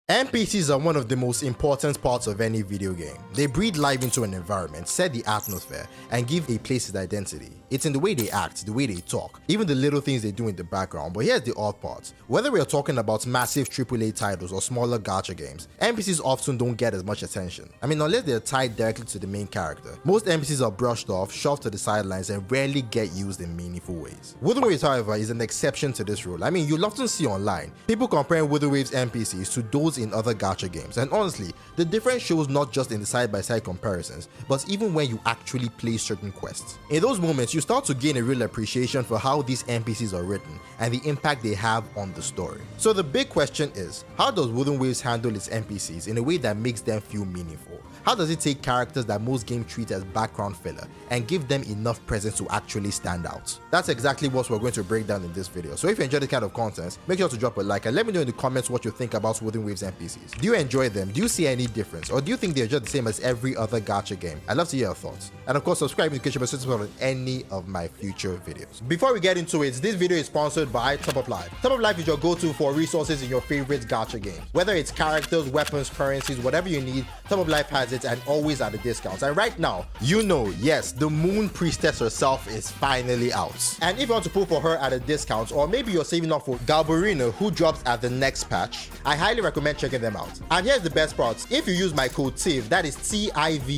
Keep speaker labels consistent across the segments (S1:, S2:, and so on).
S1: NPCs are one of the most important parts of any video game. They breathe life into an environment, set the atmosphere, and give a place its identity. It's in the way they act, the way they talk, even the little things they do in the background. But here's the odd part. Whether we are talking about massive AAA titles or smaller gacha games, NPCs often don't get as much attention. I mean, unless they're tied directly to the main character. Most NPCs are brushed off, shoved to the sidelines, and rarely get used in meaningful ways. Wuthering Waves, however, is an exception to this rule. I mean, you'll often see online people comparing Wuthering Waves NPCs to those in other gacha games, and honestly, the difference shows not just in the side-by-side comparisons, but even when you actually play certain quests. In those moments, you start to gain a real appreciation for how these NPCs are written and the impact they have on the story. So the big question is, how does Wuthering Waves handle its NPCs in a way that makes them feel meaningful? How does it take characters that most games treat as background filler and give them enough presence to actually stand out? That's exactly what we're going to break down in this video. So if you enjoy this kind of content, make sure to drop a like and let me know in the comments what you think about Wuthering Waves NPCs. Do you enjoy them? Do you see any difference? Or do you think they're just the same as every other gacha game? I'd love to hear your thoughts. And of course, subscribe in case you're interested in any of my future videos. Before we get into it, this video is sponsored by Top Up Live. Top Up Live is your go-to for resources in your favorite gacha games. Whether it's characters, weapons, currencies, whatever you need, Top Up Live has it and always at a discount. And right now, you know, yes, the Moon Priestess herself is finally out. And if you want to pull for her at a discount, or maybe you're saving up for Galbarino, who drops at the next patch, I highly recommend checking them out. And here's the best part. If you use my code TIVE, that is TIVE,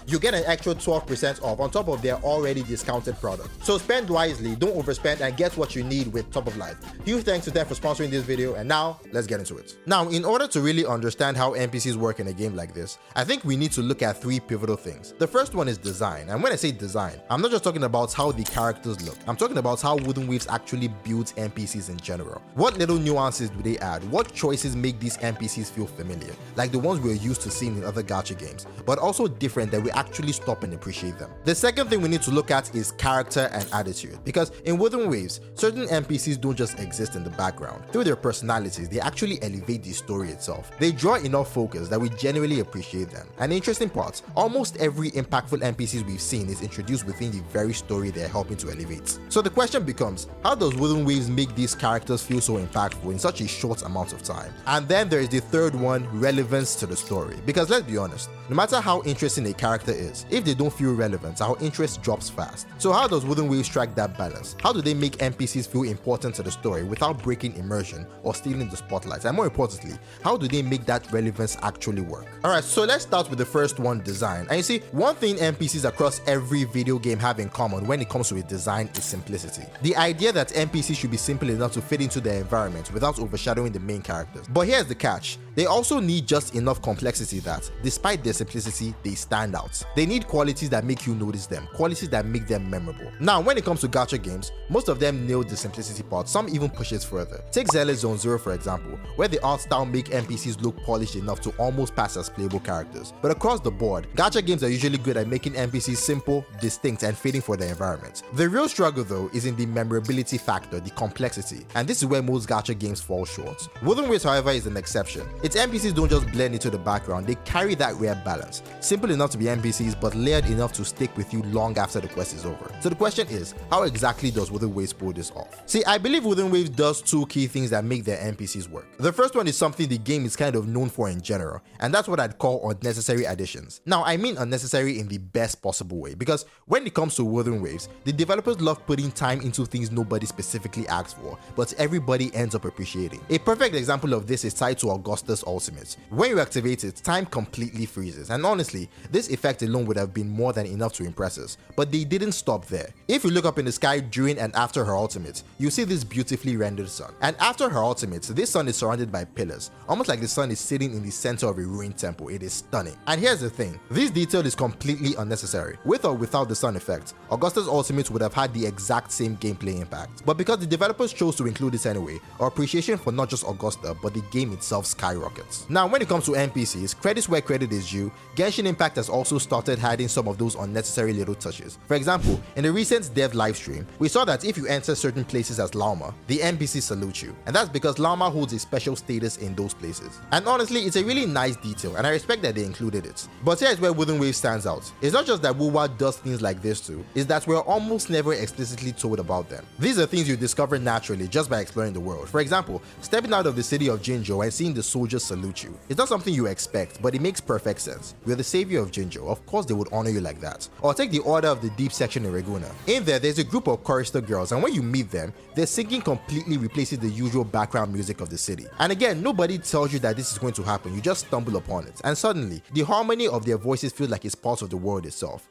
S1: you get an extra 12% off on top of their already discounted product. So spend wisely, don't overspend, and get what you need with Top of Life. Huge thanks to them for sponsoring this video, and now let's get into it. Now, in order to really understand how NPCs work in a game like this, I think we need to look at three pivotal things. The first one is design, and when I say design, I'm not just talking about how the characters look. I'm talking about how Wuthering Waves actually builds NPCs in general. What little nuances do they add? What choices make these NPCs feel familiar, like the ones we're used to seeing in other gacha games, but also different that we actually stop and appreciate them. The second thing we need to look at is character and attitude, because in Wuthering Waves, certain NPCs don't just exist in the background. Through their personalities, they actually elevate the story itself. They draw enough focus that we genuinely appreciate them. And the interesting part, almost every impactful NPCs we've seen is introduced within the very story they're helping to elevate. So the question becomes, how does Wuthering Waves make these characters feel so impactful in such a short amount of time? And then there is the third one, relevance to the story. Because let's be honest, no matter how interesting a character is, if they don't feel relevant, our interest drops fast. So how does Wuthering Waves strike that balance? How do they make NPCs feel important to the story without breaking immersion or stealing the spotlight? And more importantly, how do they make that relevance actually work? Alright, so let's start with the first one, design. And you see, one thing NPCs across every video game have in common when it comes to design is simplicity. The idea that NPCs should be simple enough to fit into their environment without overshadowing the main characters. But here's the catch. They also need just enough complexity that, despite their simplicity, they stand out. They need qualities that make you notice them, qualities that make them memorable. Now, when it comes to gacha games, most of them nail the simplicity part, some even push it further. Take Zealot Zone Zero for example, where the art style make NPCs look polished enough to almost pass as playable characters. But across the board, gacha games are usually good at making NPCs simple, distinct, and fitting for their environment. The real struggle though is in the memorability factor, the complexity, and this is where most gacha games fall short. Wuthering Waves, however, is an exception. Its NPCs don't just blend into the background, they carry that rare balance. Simple enough to be NPCs, but layered enough to stick with you long after the quest is over. So the question is, how exactly does Wuthering Waves pull this off? See, I believe Wuthering Waves does two key things that make their NPCs work. The first one is something the game is kind of known for in general, and that's what I'd call unnecessary additions. Now, I mean unnecessary in the best possible way, because when it comes to Wuthering Waves, the developers love putting time into things nobody specifically asked for, but everybody ends up appreciating. A perfect example of this is tied to Augustus Ultimate. When you activate it, time completely freezes, and honestly, this effect alone would have been more than enough to impress us, but they didn't stop there. If you look up in the sky during and after her ultimate, you see this beautifully rendered sun. And after her ultimate, this sun is surrounded by pillars, almost like the sun is sitting in the center of a ruined temple. It is stunning. And here's the thing, this detail is completely unnecessary. With or without the sun effect, Augustus Ultimate would have had the exact same gameplay impact. But because the developers chose to include this anyway, our appreciation for not just Augusta, but the game itself skyrockets. Now, when it comes to NPCs, credits where credit is due, Genshin Impact has also started hiding some of those unnecessary little touches. For example, in the recent dev livestream, we saw that if you enter certain places as Lauma, the NPC salute you. And that's because Lauma holds a special status in those places. And honestly, it's a really nice detail, and I respect that they included it. But here's where Wuthering Waves stands out. It's not just that WoWA does things like this too, it's that we're almost never explicitly told about them. These are things you discover naturally just by exploring the world. For example, stepping out of the city of Jinzhou and seeing the the soldiers salute you. It's not something you expect, but it makes perfect sense. You're the savior of Jinjo, of course they would honor you like that. Or take the Order of the Deep section in Reguna. In there's a group of chorister girls, and when you meet them, their singing completely replaces the usual background music of the city. And again, nobody tells you that this is going to happen, you just stumble upon it, and suddenly, the harmony of their voices feels like it's part of the world itself.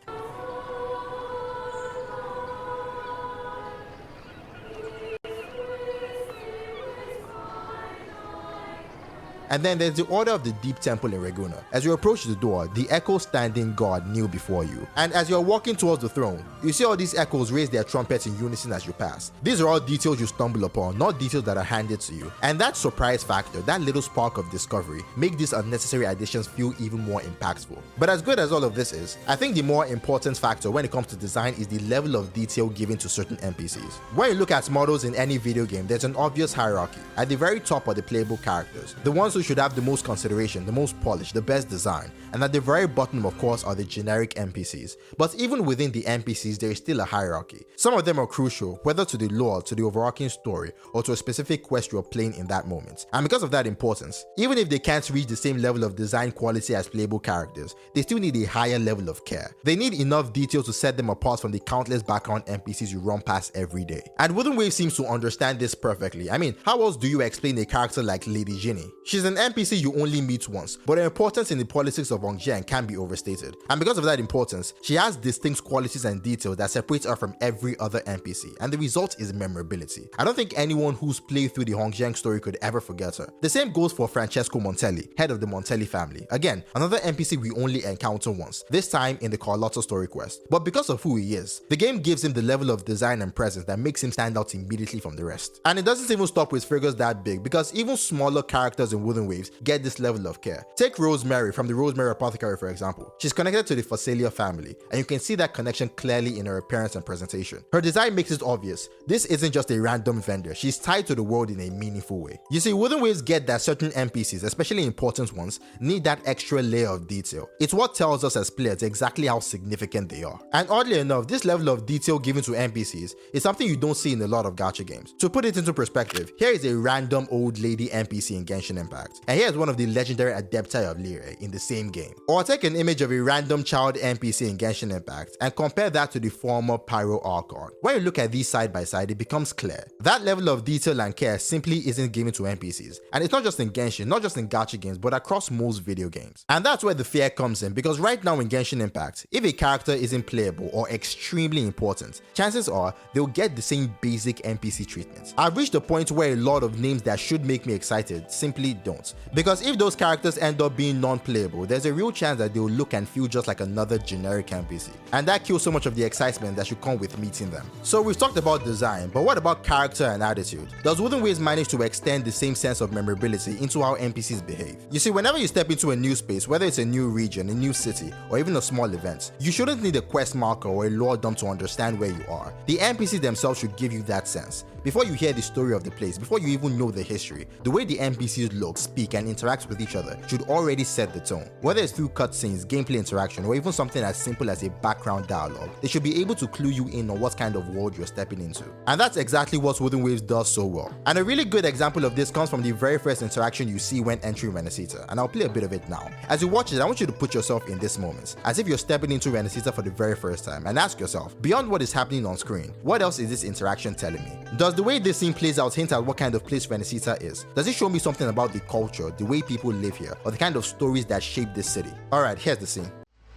S1: And then there's the Order of the Deep Temple in Reguna. As you approach the door, the Echo standing guard kneel before you. And as you're walking towards the throne, you see all these echoes raise their trumpets in unison as you pass. These are all details you stumble upon, not details that are handed to you. And that surprise factor, that little spark of discovery, make these unnecessary additions feel even more impactful. But as good as all of this is, I think the more important factor when it comes to design is the level of detail given to certain NPCs. When you look at models in any video game, there's an obvious hierarchy. At the very top are the playable characters, the ones who should have the most consideration, the most polish, the best design, and at the very bottom of course are the generic NPCs. But even within the NPCs there is still a hierarchy. Some of them are crucial, whether to the lore, to the overarching story, or to a specific quest you're playing in that moment. And because of that importance, even if they can't reach the same level of design quality as playable characters, they still need a higher level of care. They need enough detail to set them apart from the countless background NPCs you run past every day. And Wuthering Waves seems to understand this perfectly. I mean, how else do you explain a character like Lady Ginny? She's an NPC you only meet once, but her importance in the politics of Hongjiang can be overstated. And because of that importance, she has distinct qualities and details that separate her from every other NPC, and the result is memorability. I don't think anyone who's played through the Hongjiang story could ever forget her. The same goes for Francesco Montelli, head of the Montelli family. Again, another NPC we only encounter once, this time in the Carlotta story quest. But because of who he is, the game gives him the level of design and presence that makes him stand out immediately from the rest. And it doesn't even stop with figures that big, because even smaller characters in Wuthering Waves get this level of care. Take Rosemary from the Rosemary Apothecary for example. She's connected to the Facelia family, and you can see that connection clearly in her appearance and presentation. Her design makes it obvious. This isn't just a random vendor, she's tied to the world in a meaningful way. You see, Wuthering Waves get that certain NPCs, especially important ones, need that extra layer of detail. It's what tells us as players exactly how significant they are. And oddly enough, this level of detail given to NPCs is something you don't see in a lot of gacha games. To put it into perspective, here is a random old lady NPC in Genshin Impact, and here's one of the legendary Adepti of Lyre in the same game. Or take an image of a random child NPC in Genshin Impact and compare that to the former Pyro Archon. When you look at these side by side, it becomes clear. That level of detail and care simply isn't given to NPCs. And it's not just in Genshin, not just in gacha games, but across most video games. And that's where the fear comes in, because right now in Genshin Impact, if a character isn't playable or extremely important, chances are they'll get the same basic NPC treatment. I've reached a point where a lot of names that should make me excited simply don't. Because if those characters end up being non-playable, there's a real chance that they'll look and feel just like another generic NPC. And that kills so much of the excitement that should come with meeting them. So we've talked about design, but what about character and attitude? Does Wuthering Waves manage to extend the same sense of memorability into how NPCs behave? You see, whenever you step into a new space, whether it's a new region, a new city, or even a small event, you shouldn't need a quest marker or a lore dump to understand where you are. The NPCs themselves should give you that sense. Before you hear the story of the place, before you even know the history, the way the NPCs look, speak, and interact with each other should already set the tone. Whether it's through cutscenes, gameplay interaction, or even something as simple as a background dialogue, they should be able to clue you in on what kind of world you're stepping into. And that's exactly what Wuthering Waves does so well. And a really good example of this comes from the very first interaction you see when entering Renacita, and I'll play a bit of it now. As you watch it, I want you to put yourself in this moment, as if you're stepping into Renacita for the very first time, and ask yourself, beyond what is happening on screen, what else is this interaction telling me? Does the way this scene plays out hint at what kind of place Renacita is? Does it show me something about the culture, the way people live here, or the kind of stories that shape this city? Alright, here's the scene.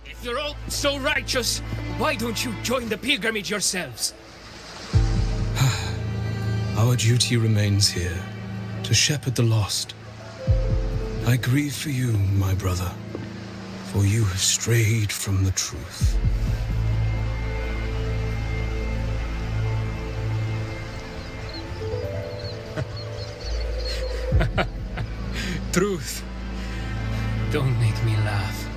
S2: If you're all so righteous, why don't you join the pilgrimage yourselves?
S3: Our duty remains here, to shepherd the lost. I grieve for you, my brother, for you have strayed from the truth.
S2: Truth. Don't make me laugh.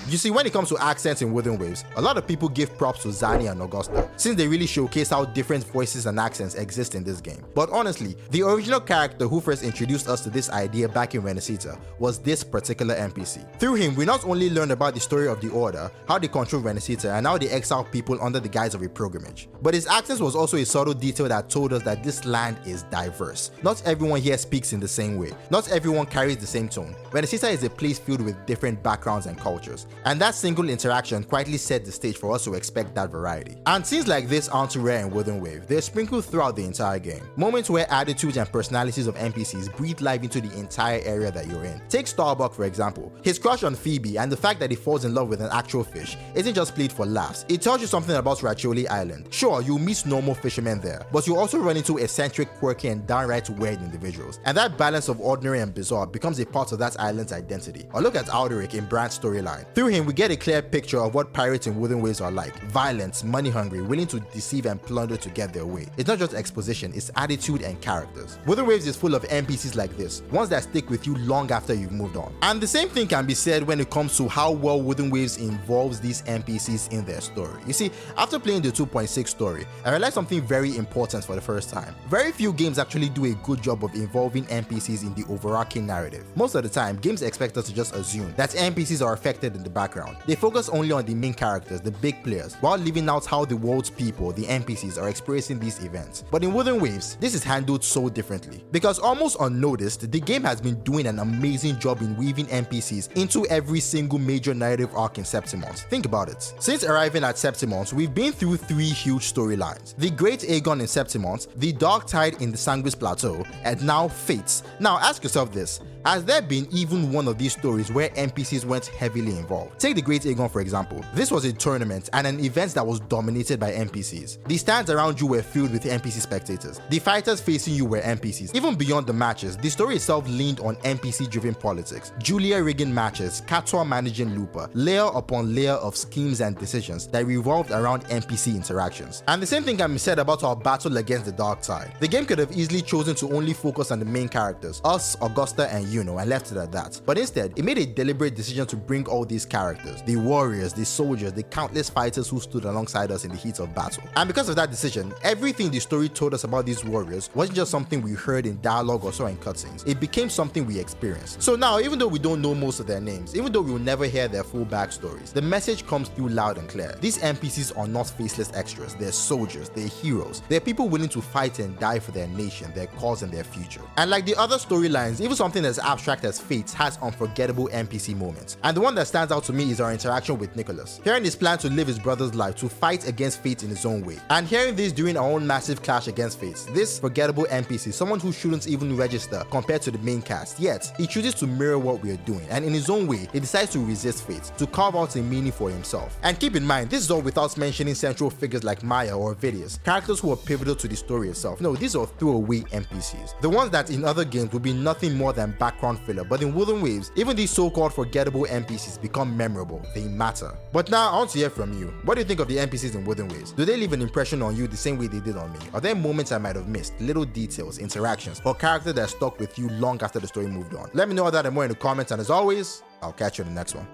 S1: You see, when it comes to accents in Wuthering Waves, a lot of people give props to Zani and Augusta, since they really showcase how different voices and accents exist in this game. But honestly, the original character who first introduced us to this idea back in Renacita was this particular NPC. Through him, we not only learned about the story of the Order, how they control Renacita, and how they exile people under the guise of a pilgrimage. But his accent was also a subtle detail that told us that this land is diverse. Not everyone here speaks in the same way. Not everyone carries the same tone. Renacita is a place filled with different backgrounds and cultures, and that single interaction quietly set the stage for us to expect that variety. And scenes like this aren't too rare in Wuthering Waves. They're sprinkled throughout the entire game. Moments where attitudes and personalities of NPCs breathe life into the entire area that you're in. Take Starbuck for example. His crush on Phoebe and the fact that he falls in love with an actual fish isn't just played for laughs. It tells you something about Racholi Island. Sure, you'll meet normal fishermen there, but you'll also run into eccentric, quirky, and downright weird individuals. And that balance of ordinary and bizarre becomes a part of that island's identity. Or look at Alderic in Brand's storyline. Through him, we get a clear picture of what pirates in Wuthering Waves are like. Violent, money hungry, willing to deceive and plunder to get their way. It's not just exposition, it's attitude and characters. Wuthering Waves is full of NPCs like this, ones that stick with you long after you've moved on. And the same thing can be said when it comes to how well Wuthering Waves involves these NPCs in their story. You see, after playing the 2.6 story, I realized something very important for the first time. Very few games actually do a good job of involving NPCs in the overarching narrative. Most of the time, games expect us to just assume that NPCs are affected in the background. They focus only on the main characters, the big players, while leaving out how the world's people, the NPCs, are experiencing these events. But in Wuthering Waves, this is handled so differently. Because almost unnoticed, the game has been doing an amazing job in weaving NPCs into every single major narrative arc in Septimont. Think about it. Since arriving at Septimont, we've been through 3 huge storylines. The Great Aegon in Septimont, the Dark Tide in the Sanguis Plateau, and now Fates. Now ask yourself this. Has there been even one of these stories where NPCs weren't heavily involved? Take the Great Aegon for example. This was a tournament and an event that was dominated by NPCs. The stands around you were filled with NPC spectators. The fighters facing you were NPCs. Even beyond the matches, the story itself leaned on NPC-driven politics. Julia rigging matches, Kator managing Lupa, layer upon layer of schemes and decisions that revolved around NPC interactions. And the same thing can be said about our battle against the Dark Tide. The game could have easily chosen to only focus on the main characters, us, Augusta, and Yuno, and left it at that. But instead, it made a deliberate decision to bring all these characters, the warriors, the soldiers, the countless fighters who stood alongside us in the heat of battle. And because of that decision, everything the story told us about these warriors wasn't just something we heard in dialogue or saw in cutscenes. It became something we experienced. So now, even though we don't know most of their names, even though we will never hear their full backstories, the message comes through loud and clear. These NPCs are not faceless extras. They're soldiers, they're heroes. They're people willing to fight and die for their nation, their cause, and their future. And like the other storylines, even something as abstract as Fates has unforgettable NPC moments. And the one that stands out to me is our interaction with Nicholas. Hearing his plan to live his brother's life, to fight against Fate in his own way. And hearing this during our own massive clash against Fate. This forgettable NPC, someone who shouldn't even register compared to the main cast, yet he chooses to mirror what we are doing, and in his own way, he decides to resist Fate, to carve out a meaning for himself. And keep in mind, this is all without mentioning central figures like Maya or Vidius, characters who are pivotal to the story itself. No, these are throwaway NPCs. The ones that in other games would be nothing more than background filler, but in Wuthering Waves, even these so-called forgettable NPCs become memorable. They matter. But now, I want to hear from you. What do you think of the NPCs in Wuthering Waves? Do they leave an impression on you the same way they did on me? Are there moments I might have missed, little details, interactions, or characters that stuck with you long after the story moved on? Let me know that and more in the comments, and as always, I'll catch you in the next one.